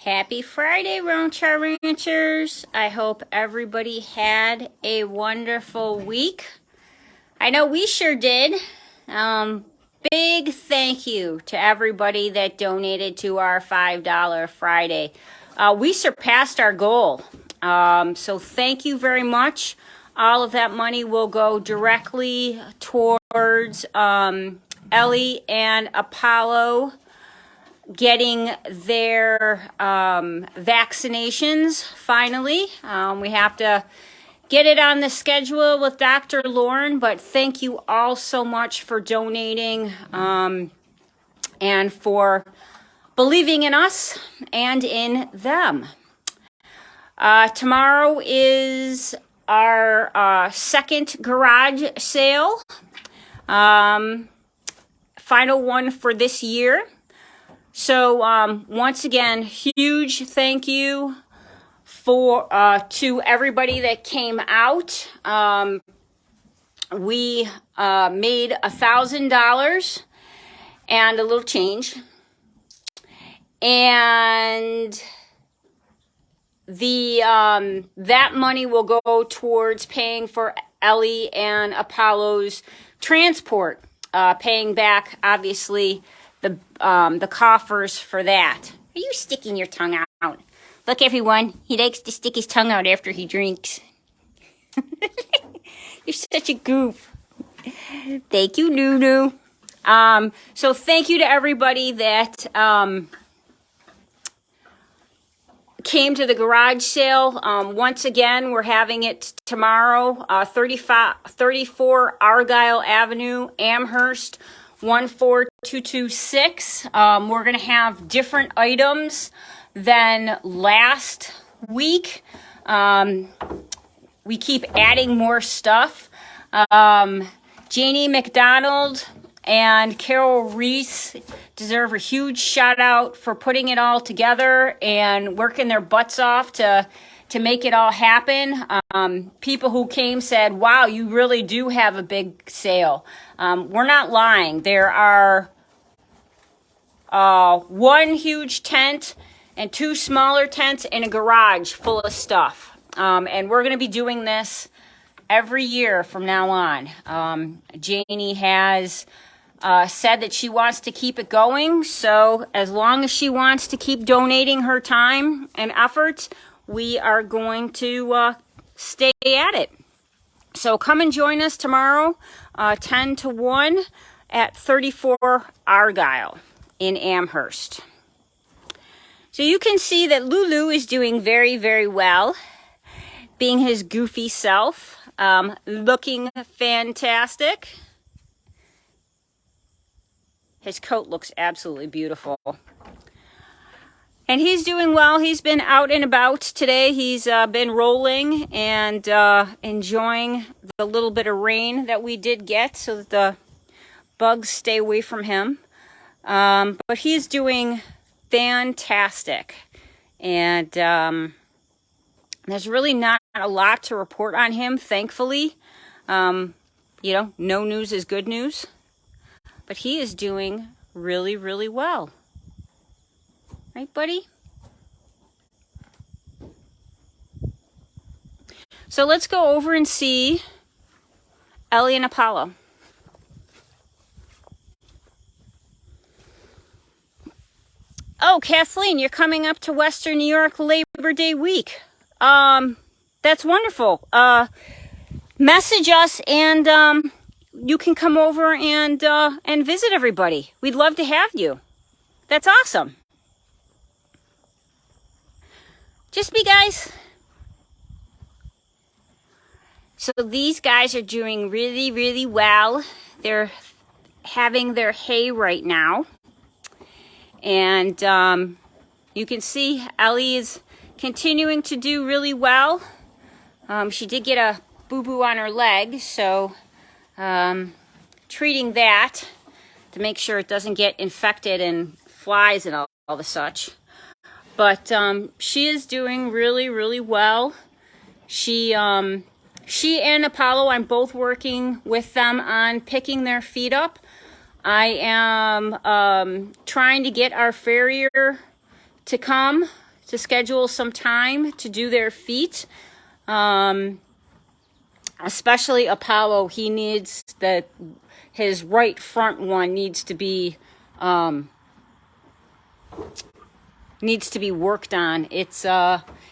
Happy Friday, Ranchers. I hope everybody had a wonderful week. I know we sure did. Big thank you to everybody that donated to our $5 Friday. We surpassed our goal. So thank you very much. All of that money will go directly towards Ellie and Apollo getting their vaccinations finally. We have to get it on the schedule with Dr. Lauren, but thank you all so much for donating and for believing in us and in them. Tomorrow is our second garage sale, final one for this year. So once again, huge thank you to everybody that came out. We made $1,000 and a little change, and that money will go towards paying for Ellie and Apollo's transport, paying back obviously the coffers for that. Are you sticking your tongue out? Look, everyone, he likes to stick his tongue out after he drinks. You're such a goof. Thank you, Nunu. So thank you to everybody that came to the garage sale. Once again, we're having it tomorrow, 34 Argyle Avenue, Amherst, 14226. We're going to have different items than last week. We keep adding more stuff. Janie McDonald and Carol Reese deserve a huge shout out for putting it all together and working their butts off to make it all happen. People who came said, wow, you really do have a big sale. We're not lying. There are one huge tent and two smaller tents in a garage full of stuff. And we're going to be doing this every year from now on. Janie has said that she wants to keep it going. So as long as she wants to keep donating her time and efforts, we are going to stay at it. So come and join us tomorrow, 10 to 1 at 34 Argyle in Amherst. So you can see that Lulu is doing very, very well, being his goofy self, looking fantastic. His coat looks absolutely beautiful. And he's doing well. He's been out and about today. He's been rolling and enjoying the little bit of rain that we did get so that the bugs stay away from him. But he's doing fantastic. And there's really not a lot to report on him, thankfully. You know, no news is good news. But he is doing really, really well. Right, buddy? So let's go over and see Ellie and Apollo. Oh, Kathleen, you're coming up to Western New York Labor Day week. That's wonderful. Message us and you can come over and visit everybody. We'd love to have you. That's awesome. Just me, guys. So these guys are doing really, really well. They're having their hay right now. And you can see Ellie is continuing to do really well. She did get a boo-boo on her leg, so treating that to make sure it doesn't get infected and flies and all the such. But she is doing really, really well. She and Apollo, I'm both working with them on picking their feet up. I am trying to get our farrier to come to schedule some time to do their feet. Especially Apollo, he needs his right front one needs to be worked on. It's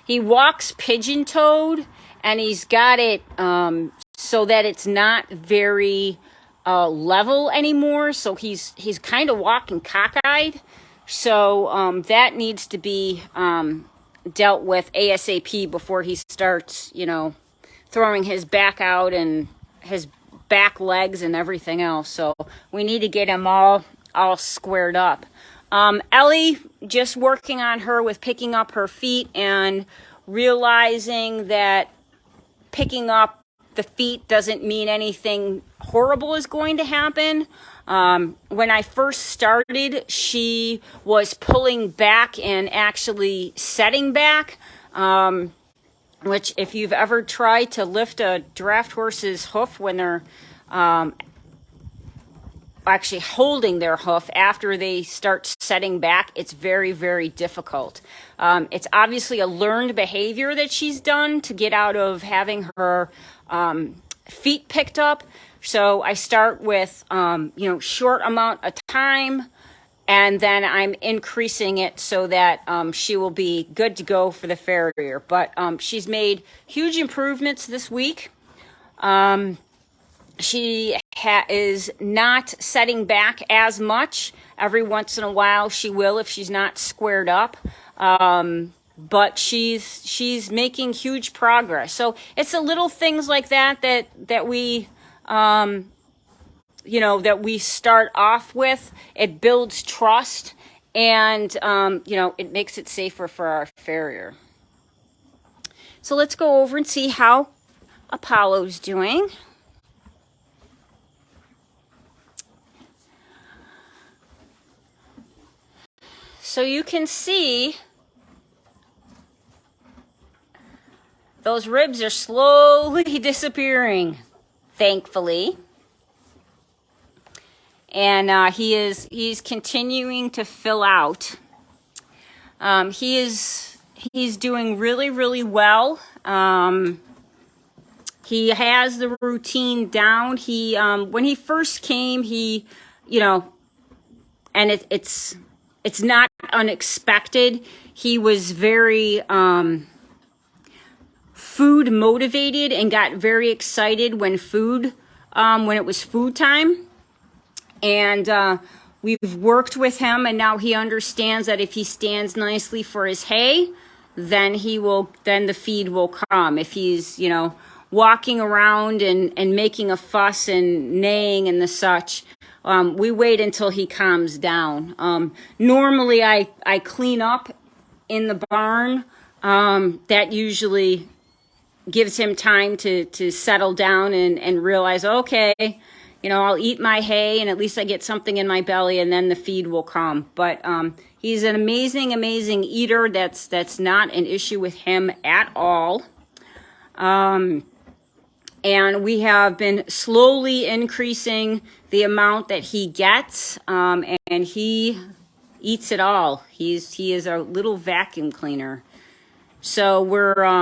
he walks pigeon-toed, and he's got it so that it's not very level anymore. So he's kind of walking cockeyed. So that needs to be dealt with ASAP before he starts, you know, throwing his back out and his back legs and everything else. So we need to get him all squared up. Ellie, just working on her with picking up her feet and realizing that picking up the feet doesn't mean anything horrible is going to happen. When I first started, she was pulling back and actually setting back, which if you've ever tried to lift a draft horse's hoof when they're actually holding their hoof after they start setting back, it's very, very difficult. It's obviously a learned behavior that she's done to get out of having her feet picked up. So I start with, you know, short amount of time, and then I'm increasing it so that she will be good to go for the farrier. But she's made huge improvements this week. She is not setting back as much. Every once in a while she will if she's not squared up. But she's making huge progress. So it's the little things like that we you know, that we start off with. It builds trust, and you know, it makes it safer for our farrier. So let's go over and see how Apollo's doing. So you can see those ribs are slowly disappearing, thankfully. And he's continuing to fill out. He's doing really, really well. He has the routine down. He when he first came, he, you know, and it's not unexpected. He was very food motivated and got very excited when it was food time. And we've worked with him, and now he understands that if he stands nicely for his hay, then the feed will come. If he's, you know, walking around and making a fuss and neighing and the such, we wait until he calms down. Normally I clean up in the barn. That usually gives him time to settle down and realize, okay, you know, I'll eat my hay and at least I get something in my belly, and then the feed will come. But he's an amazing, amazing eater. That's not an issue with him at all. And we have been slowly increasing the amount that he gets, and he eats it all. He is our little vacuum cleaner. So we're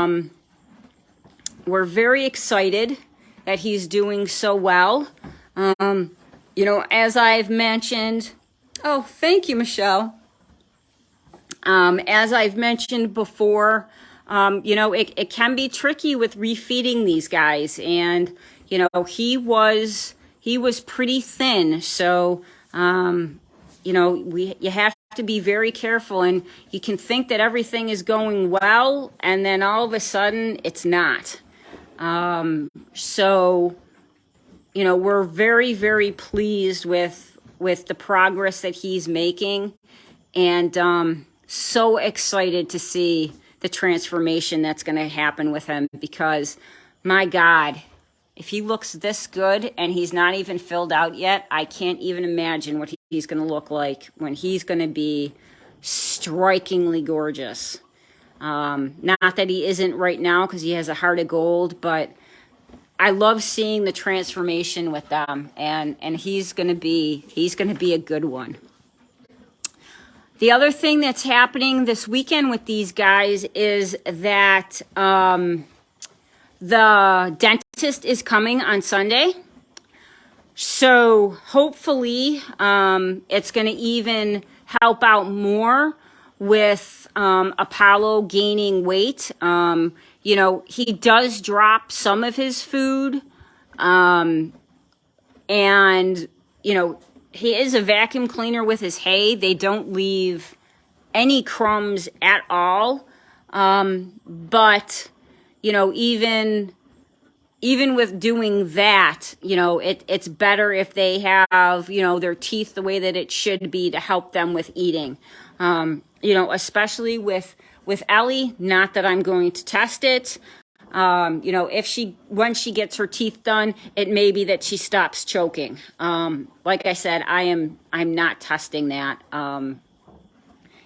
very excited that he's doing so well. You know, as I've mentioned, oh, thank you, Michelle. As I've mentioned before, you know, it can be tricky with refeeding these guys, and you know, he was pretty thin, so you know, you have to be very careful, and you can think that everything is going well, and then all of a sudden it's not. So you know, we're very, very pleased with the progress that he's making, and so excited to see the transformation that's going to happen with him, because my God, if he looks this good and he's not even filled out yet, I can't even imagine what he's going to look like when he's going to be strikingly gorgeous. Not that he isn't right now, because he has a heart of gold, but I love seeing the transformation with them, and he's going to be a good one. The other thing that's happening this weekend with these guys is that the dentist is coming on Sunday. So hopefully it's going to even help out more with Apollo gaining weight. You know, he does drop some of his food. And, you know, he is a vacuum cleaner with his hay. They don't leave any crumbs at all. But, you know, even with doing that, you know, it's better if they have, you know, their teeth the way that it should be to help them with eating. You know, especially with Ellie, not that I'm going to test it. You know, when she gets her teeth done, it may be that she stops choking. Like I said, I'm not testing that.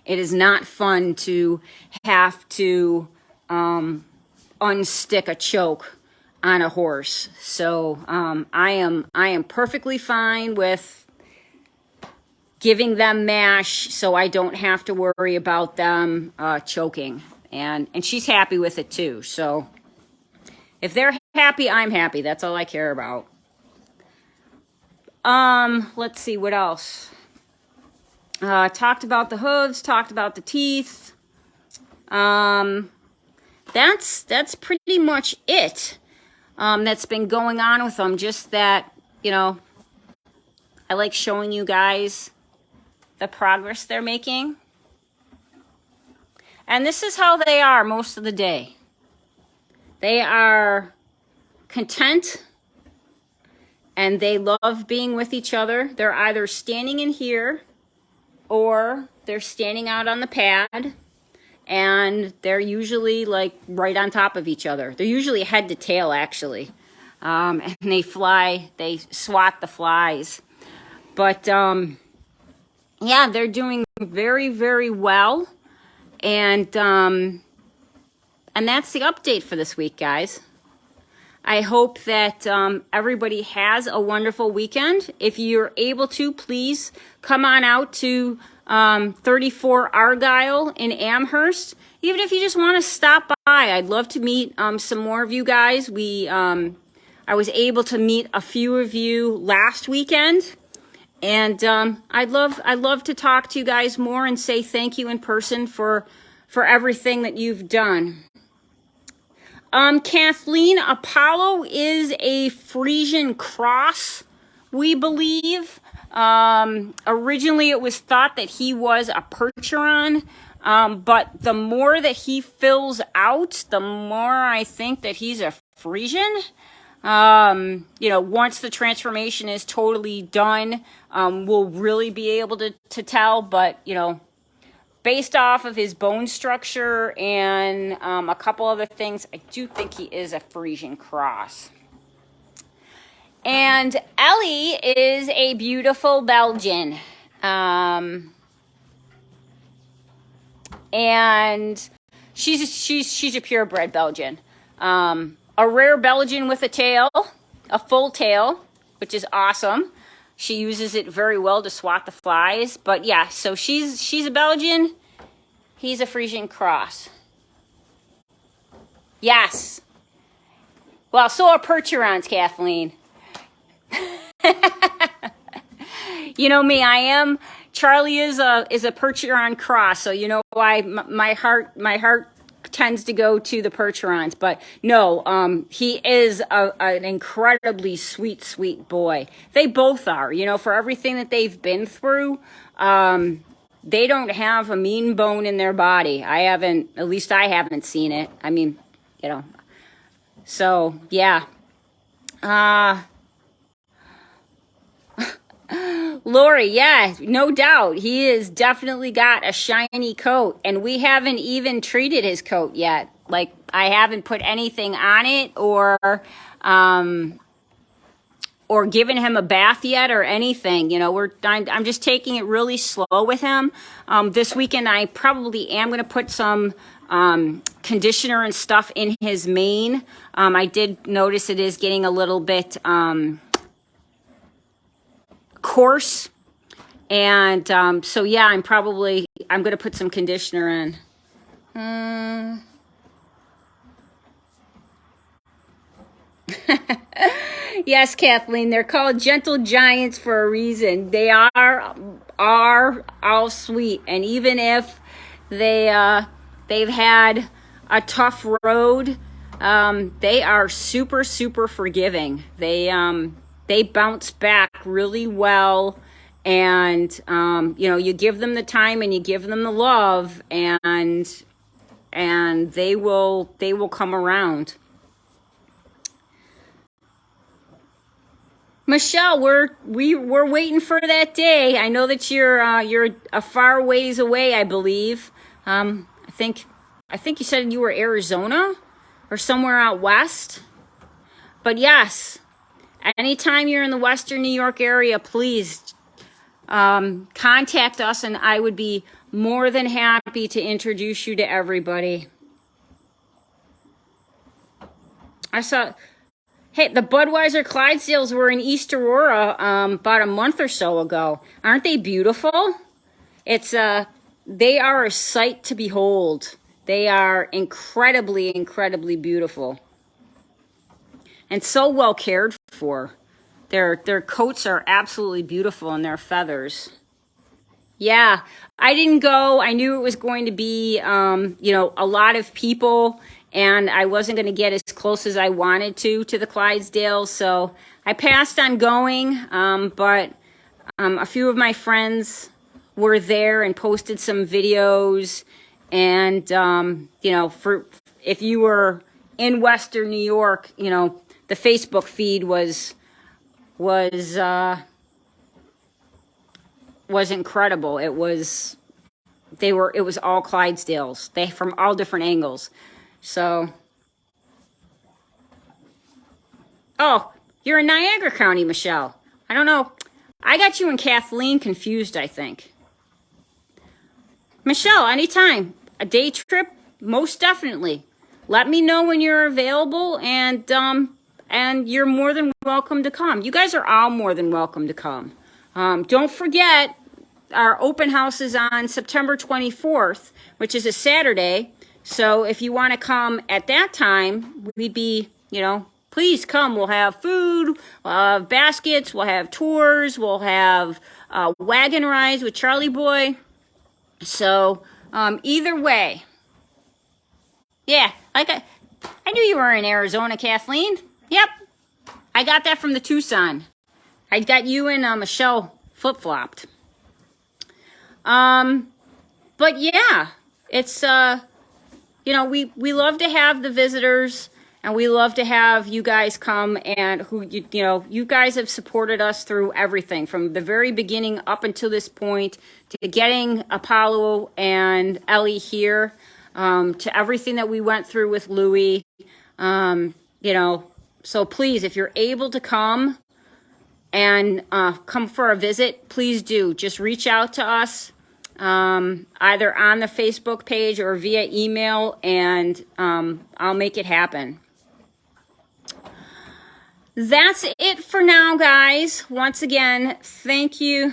It is not fun to have to unstick a choke on a horse. So I am perfectly fine with giving them mash so I don't have to worry about them choking. And she's happy with it too. So if they're happy, I'm happy. That's all I care about. Let's see what else. Talked about the hooves, talked about the teeth. That's pretty much it. That's been going on with them. Just that, you know, I like showing you guys the progress they're making. And this is how they are most of the day. They are content and they love being with each other. They're either standing in here or they're standing out on the pad, and they're usually like right on top of each other. They're usually head to tail actually. And they swat the flies. But yeah, they're doing very, very well. And that's the update for this week, guys. I hope that everybody has a wonderful weekend. If you're able to, please come on out to 34 Argyle in Amherst. Even if you just want to stop by, I'd love to meet some more of you guys. I was able to meet a few of you last weekend. And I'd love to talk to you guys more and say thank you in person for everything that you've done. Kathleen, Apollo is a Frisian cross, we believe. Originally it was thought that he was a Percheron, but the more that he fills out, the more I think that he's a Frisian. You know, once the transformation is totally done, we'll really be able to tell, but, you know, based off of his bone structure and a couple other things, I do think he is a Frisian cross. And Ellie is a beautiful Belgian. And she's a purebred Belgian. A rare Belgian with a tail, a full tail, which is awesome. She uses it very well to swat the flies. But yeah, so she's a Belgian. He's a Frisian cross. Yes. Well, so are Percherons, Kathleen. You know me, Charlie is a Percheron cross, so you know why my heart tends to go to the Percherons. But no, he is an incredibly sweet boy. They both are, you know, for everything that they've been through. They don't have a mean bone in their body. At least I haven't seen it. I mean, you know, so yeah. Lori, yeah, no doubt. He has definitely got a shiny coat, and we haven't even treated his coat yet. Like, I haven't put anything on it or given him a bath yet or anything. You know, I'm just taking it really slow with him. This weekend, I probably am going to put some conditioner and stuff in his mane. I did notice it is getting a little bit coarse, And so yeah, I'm going to put some conditioner in. Yes, Kathleen, they're called gentle giants for a reason. They are all sweet, and even if they've had a tough road, they are super forgiving. They bounce back really well, and you know, you give them the time and you give them the love, and they will come around. Michelle, we're waiting for that day. I know that you're a far ways away, I believe. I think you said you were Arizona or somewhere out west. But yes, anytime you're in the Western New York area, please contact us, and I would be more than happy to introduce you to everybody. Hey, the Budweiser Clydesdales were in East Aurora about a month or so ago. Aren't they beautiful? They are a sight to behold. They are incredibly beautiful. And so well cared for. Their coats are absolutely beautiful, and their feathers. Yeah, I didn't go. I knew it was going to be, you know, a lot of people, and I wasn't going to get as close as I wanted to the Clydesdales, so I passed on going, but a few of my friends were there and posted some videos, and, you know, if you were in Western New York, you know, the Facebook feed was incredible. It was all Clydesdales. From all different angles. So, oh, you're in Niagara County, Michelle. I don't know. I got you and Kathleen confused, I think. Michelle, anytime. A day trip, most definitely. Let me know when you're available, and you're more than welcome to come. You guys are all more than welcome to come. Don't forget, our open house is on September 24th, which is a Saturday. So if you want to come at that time, we'd be, you know, please come. We'll have food, we'll have baskets, we'll have tours, we'll have wagon rides with Charlie Boy. So either way. Yeah, I knew you were in Arizona, Kathleen. Yep, I got that from the Tucson. I got you and Michelle flip-flopped. But yeah, it's, you know, we love to have the visitors, and we love to have you guys come, and you know, you guys have supported us through everything from the very beginning up until this point, to getting Apollo and Ellie here, to everything that we went through with Louie. You know, so please, if you're able to come and come for a visit, please do. Just reach out to us, either on the Facebook page or via email, and I'll make it happen. That's it for now, guys. Once again, thank you.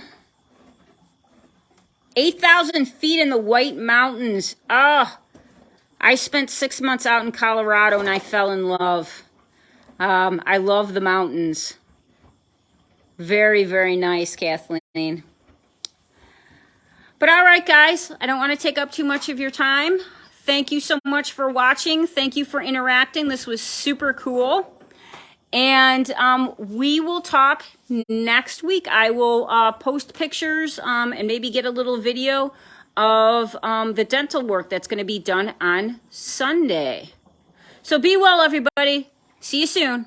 8,000 feet in the White Mountains. Oh, I spent 6 months out in Colorado, and I fell in love. I love the mountains. Very, very nice, Kathleen. But all right, guys, I don't want to take up too much of your time. Thank you so much for watching. Thank you for interacting. This was super cool. And we will talk next week. I will post pictures and maybe get a little video of the dental work that's going to be done on Sunday. So be well, everybody. See you soon.